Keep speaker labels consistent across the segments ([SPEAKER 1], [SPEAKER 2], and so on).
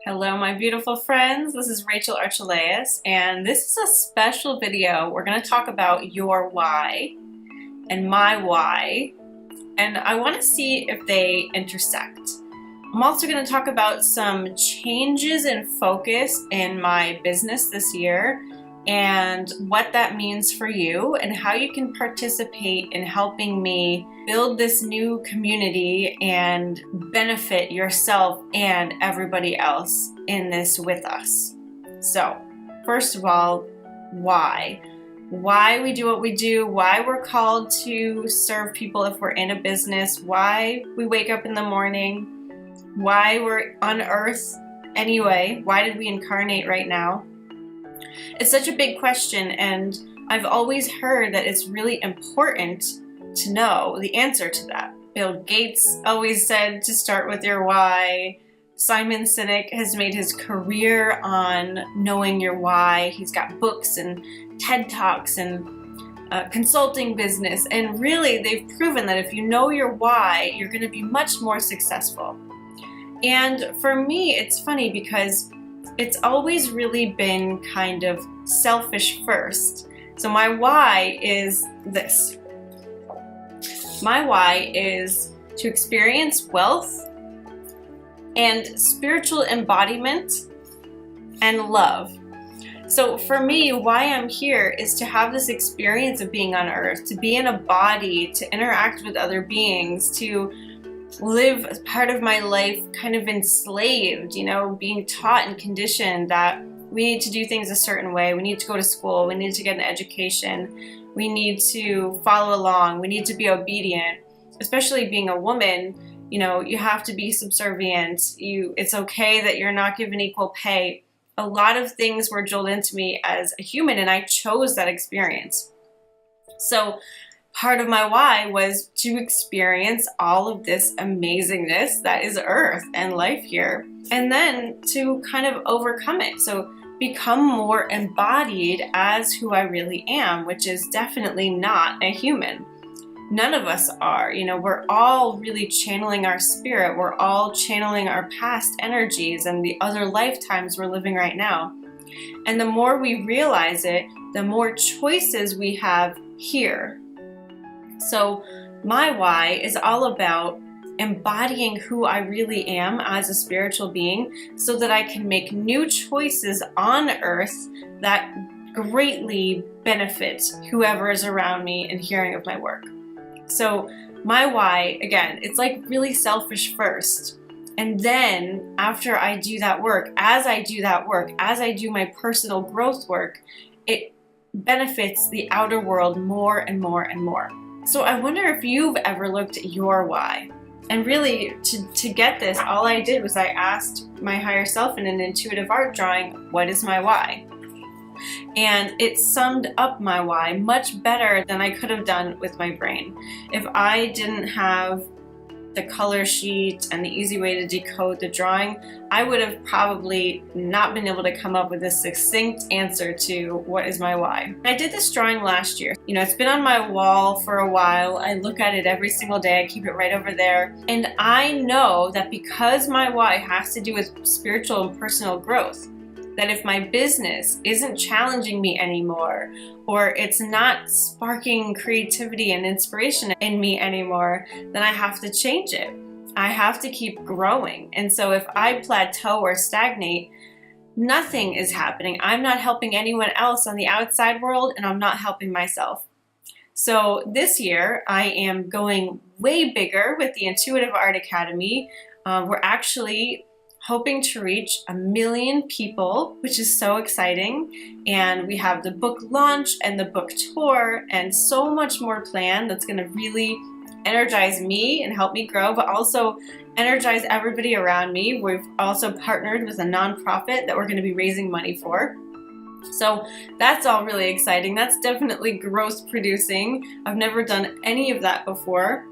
[SPEAKER 1] Hello, my beautiful friends. This is Rachel Archelaus, and this is a special video. We're going to talk about your why and my why, and I want to see if they intersect. I'm also going to talk about some changes in focus in my business this year and what that means for you and how you can participate in helping me build this new community and benefit yourself and everybody else in this with us. So, first of all, why? Why we do what we do, why we're called to serve people if we're in a business, why we wake up in the morning, why we're on earth anyway, why did we incarnate right now? It's such a big question, and I've always heard that it's really important to know the answer to that. Bill Gates always said to start with your why. Simon Sinek has made his career on knowing your why. He's got books and TED Talks and consulting business, and really they've proven that if you know your why, you're going to be much more successful. And for me, it's funny because it's always really been kind of selfish first. So my why is this. My why is to experience wealth and spiritual embodiment and love. So for me, why I'm here is to have this experience of being on earth, to be in a body, to interact with other beings, to live as part of my life kind of enslaved, being taught and conditioned that we need to do things a certain way. We need to go to school. We need to get an education. We need to follow along. We need to be obedient. Especially being a woman, you have to be subservient. It's okay that you're not given equal pay. A lot of things were drilled into me as a human, and I chose that experience. So part of my why was to experience all of this amazingness that is Earth and life here, and then to kind of overcome it. So become more embodied as who I really am, which is definitely not a human. None of us are. We're all really channeling our spirit. We're all channeling our past energies and the other lifetimes we're living right now. And the more we realize it, the more choices we have here. So my why is all about embodying who I really am as a spiritual being so that I can make new choices on earth that greatly benefit whoever is around me and hearing of my work. So my why, again, it's like really selfish first. And then after I do that work, as I do my personal growth work, it benefits the outer world more and more and more. So I wonder if you've ever looked at your why. And really, to get this, all I did was I asked my higher self in an intuitive art drawing, what is my why? And it summed up my why much better than I could have done with my brain. If I didn't have the color sheet and the easy way to decode the drawing, I would have probably not been able to come up with a succinct answer to what is my why. I did this drawing last year. It's been on my wall for a while. I look at it every single day. I keep it right over there. And I know that because my why has to do with spiritual and personal growth, that if my business isn't challenging me anymore, or it's not sparking creativity and inspiration in me anymore, then I have to change it. I have to keep growing. And so if I plateau or stagnate, nothing is happening. I'm not helping anyone else on the outside world, and I'm not helping myself. So this year, I am going way bigger with the Intuitive Art Academy. We're actually hoping to reach 1 million people, which is so exciting. And we have the book launch and the book tour and so much more planned that's going to really energize me and help me grow, but also energize everybody around me. We've also partnered with a nonprofit that we're going to be raising money for. So that's all really exciting. That's definitely growth producing. I've never done any of that before.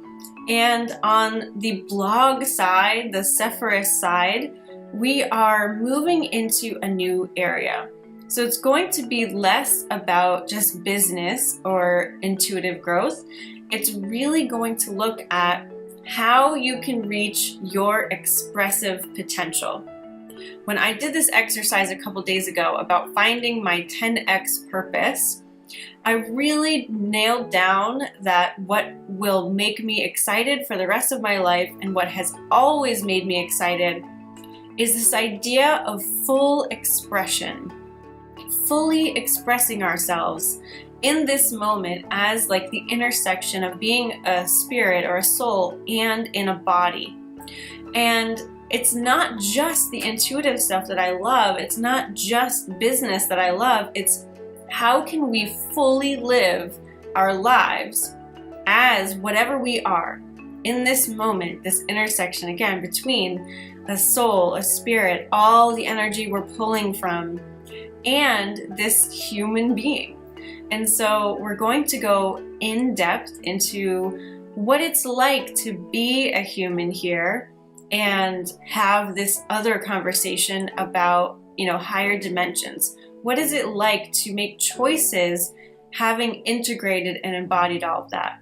[SPEAKER 1] And on the blog side, the Sephirus side, we are moving into a new area. So it's going to be less about just business or intuitive growth. It's really going to look at how you can reach your expressive potential. When I did this exercise a couple days ago about finding my 10x purpose, I really nailed down that what will make me excited for the rest of my life and what has always made me excited is this idea of full expression, fully expressing ourselves in this moment as like the intersection of being a spirit or a soul and in a body. And it's not just the intuitive stuff that I love, it's not just business that I love, it's how can we fully live our lives as whatever we are in this moment, this intersection again between a soul, a spirit, all the energy we're pulling from, and this human being. And so we're going to go in depth into what it's like to be a human here and have this other conversation about, higher dimensions. What is it like to make choices having integrated and embodied all of that?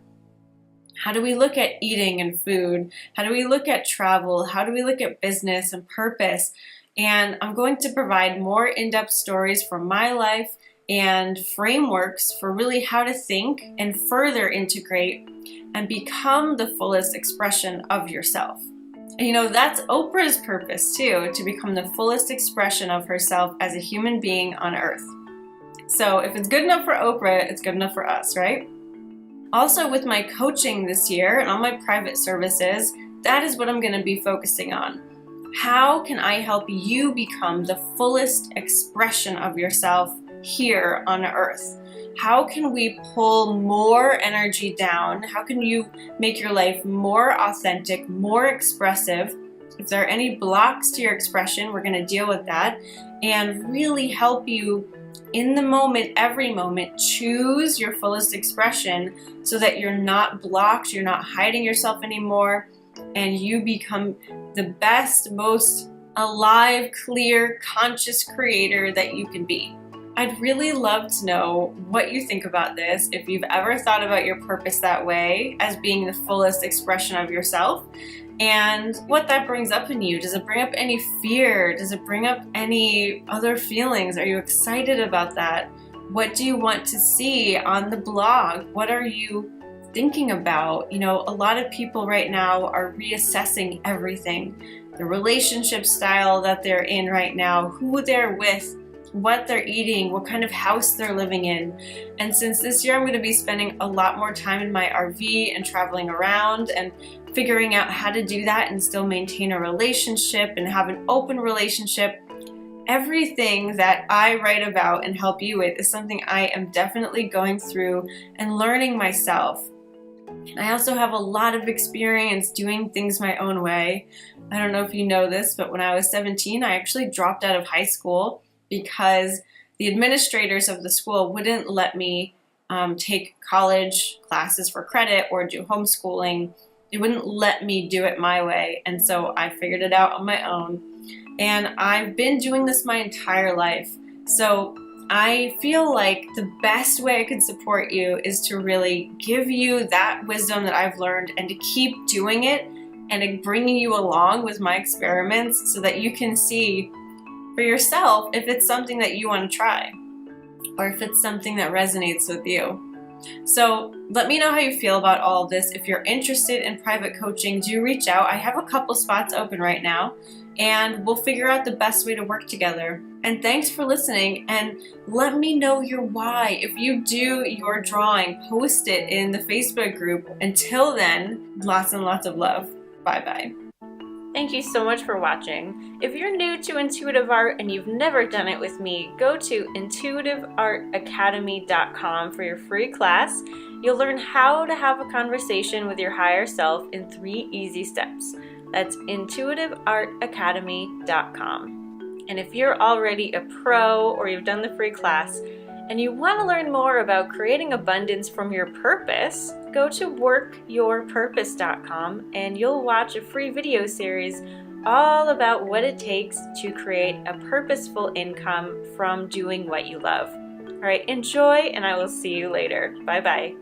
[SPEAKER 1] How do we look at eating and food? How do we look at travel? How do we look at business and purpose? And I'm going to provide more in-depth stories from my life and frameworks for really how to think and further integrate and become the fullest expression of yourself. And that's Oprah's purpose too, to become the fullest expression of herself as a human being on earth. So if it's good enough for Oprah, it's good enough for us, right? Also with my coaching this year and all my private services, that is what I'm going to be focusing on. How can I help you become the fullest expression of yourself here on earth? How can we pull more energy down? How can you make your life more authentic, more expressive? If there are any blocks to your expression, we're going to deal with that and really help you in the moment, every moment, choose your fullest expression so that you're not blocked, you're not hiding yourself anymore, and you become the best, most alive, clear, conscious creator that you can be. I'd really love to know what you think about this, if you've ever thought about your purpose that way, as being the fullest expression of yourself, and what that brings up in you. Does it bring up any fear? Does it bring up any other feelings? Are you excited about that? What do you want to see on the blog? What are you thinking about? A lot of people right now are reassessing everything. The relationship style that they're in right now, who they're with, what they're eating, what kind of house they're living in. And since this year I'm going to be spending a lot more time in my RV and traveling around and figuring out how to do that and still maintain a relationship and have an open relationship, everything that I write about and help you with is something I am definitely going through and learning myself. I also have a lot of experience doing things my own way. I don't know if you know this, but when I was 17, I actually dropped out of high school because the administrators of the school wouldn't let me take college classes for credit or do homeschooling. They wouldn't let me do it my way, and so I figured it out on my own. And I've been doing this my entire life. So I feel like the best way I could support you is to really give you that wisdom that I've learned and to keep doing it and bringing you along with my experiments so that you can see for yourself if it's something that you want to try or if it's something that resonates with you. So let me know how you feel about all of this. If you're interested in private coaching, do reach out. I have a couple spots open right now and we'll figure out the best way to work together. And thanks for listening, and let me know your why. If you do your drawing, post it in the Facebook group. Until then, lots and lots of love. Bye-bye. Thank you so much for watching. If you're new to intuitive art and you've never done it with me, go to intuitiveartacademy.com for your free class. You'll learn how to have a conversation with your higher self in 3 easy steps. That's intuitiveartacademy.com. And if you're already a pro or you've done the free class and you want to learn more about creating abundance from your purpose, go to workyourpurpose.com and you'll watch a free video series all about what it takes to create a purposeful income from doing what you love. All right, enjoy, and I will see you later. Bye-bye.